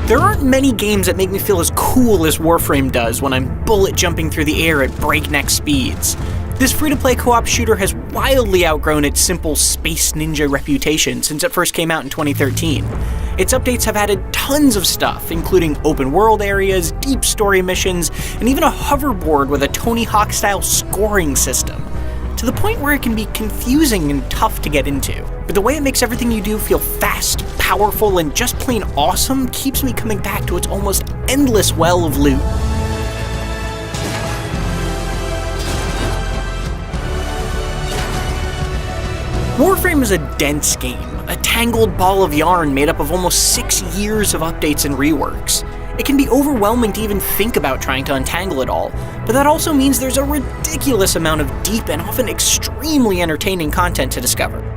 There aren't many games that make me feel as cool as Warframe does when I'm bullet jumping through the air at breakneck speeds. This free-to-play co-op shooter has wildly outgrown its simple space ninja reputation since it first came out in 2013. Its updates have added tons of stuff, including open-world areas, deep story missions, and even a hoverboard with a Tony Hawk-style scoring system, to the point where it can be confusing and tough to get into. But the way it makes everything you do feel fast, powerful, and just plain awesome keeps me coming back to its almost endless well of loot. Warframe is a dense game, a tangled ball of yarn made up of almost 6 years of updates and reworks. It can be overwhelming to even think about trying to untangle it all, but that also means there's a ridiculous amount of deep and often extremely entertaining content to discover.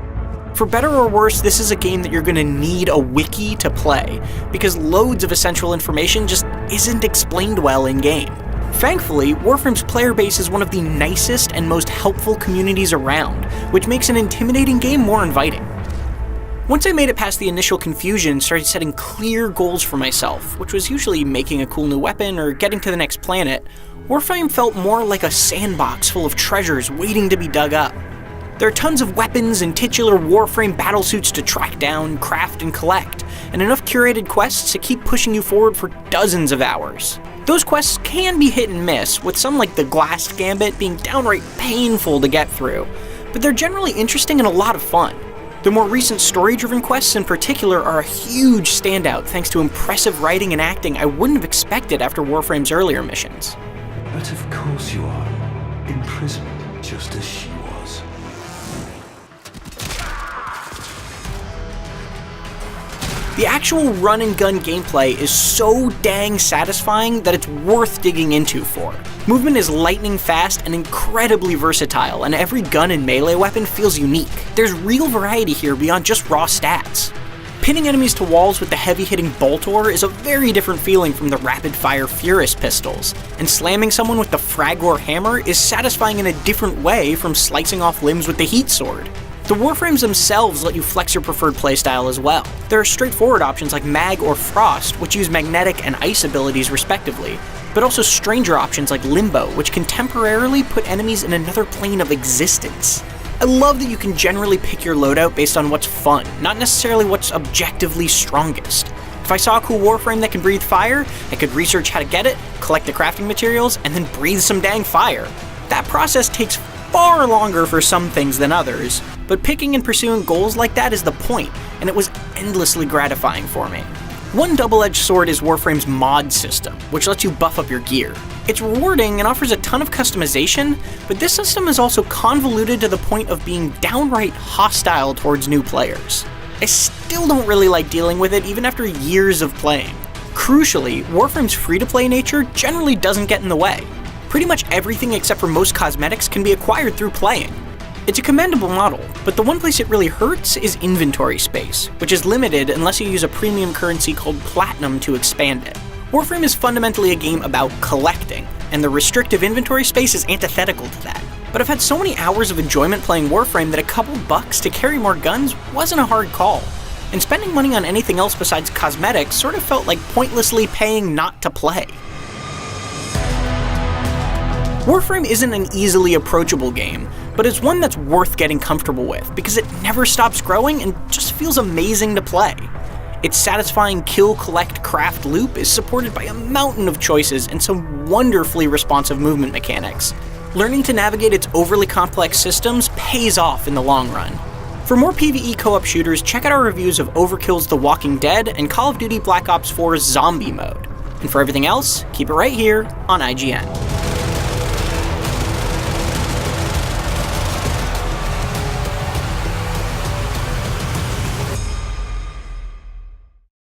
For better or worse, this is a game that you're going to need a wiki to play, because loads of essential information just isn't explained well in-game. Thankfully, Warframe's player base is one of the nicest and most helpful communities around, which makes an intimidating game more inviting. Once I made it past the initial confusion and started setting clear goals for myself, which was usually making a cool new weapon or getting to the next planet, Warframe felt more like a sandbox full of treasures waiting to be dug up. There are tons of weapons and titular Warframe battlesuits to track down, craft, and collect, and enough curated quests to keep pushing you forward for dozens of hours. Those quests can be hit and miss, with some like the Glass Gambit being downright painful to get through, but they're generally interesting and a lot of fun. The more recent story-driven quests in particular are a huge standout thanks to impressive writing and acting I wouldn't have expected after Warframe's earlier missions. But of course you are, imprisoned just as she was. The actual run-and-gun gameplay is so dang satisfying that it's worth digging into for. Movement is lightning fast and incredibly versatile, and every gun and melee weapon feels unique. There's real variety here beyond just raw stats. Pinning enemies to walls with the heavy-hitting Boltor is a very different feeling from the rapid-fire Furus pistols, and slamming someone with the Fragor hammer is satisfying in a different way from slicing off limbs with the Heat Sword. The Warframes themselves let you flex your preferred playstyle as well. There are straightforward options like Mag or Frost, which use magnetic and ice abilities respectively, but also stranger options like Limbo, which can temporarily put enemies in another plane of existence. I love that you can generally pick your loadout based on what's fun, not necessarily what's objectively strongest. If I saw a cool Warframe that can breathe fire, I could research how to get it, collect the crafting materials, and then breathe some dang fire. That process takes far longer for some things than others, but picking and pursuing goals like that is the point, and it was endlessly gratifying for me. One double-edged sword is Warframe's mod system, which lets you buff up your gear. It's rewarding and offers a ton of customization, but this system is also convoluted to the point of being downright hostile towards new players. I still don't really like dealing with it even after years of playing. Crucially, Warframe's free-to-play nature generally doesn't get in the way. Pretty much everything except for most cosmetics can be acquired through playing. It's a commendable model, but the one place it really hurts is inventory space, which is limited unless you use a premium currency called Platinum to expand it. Warframe is fundamentally a game about collecting, and the restrictive inventory space is antithetical to that. But I've had so many hours of enjoyment playing Warframe that a couple bucks to carry more guns wasn't a hard call. And spending money on anything else besides cosmetics sort of felt like pointlessly paying not to play. Warframe isn't an easily approachable game, but it's one that's worth getting comfortable with because it never stops growing and just feels amazing to play. Its satisfying kill, collect, craft loop is supported by a mountain of choices and some wonderfully responsive movement mechanics. Learning to navigate its overly complex systems pays off in the long run. For more PvE co-op shooters, check out our reviews of Overkill's The Walking Dead and Call of Duty Black Ops 4's Zombie Mode. And for everything else, keep it right here on IGN.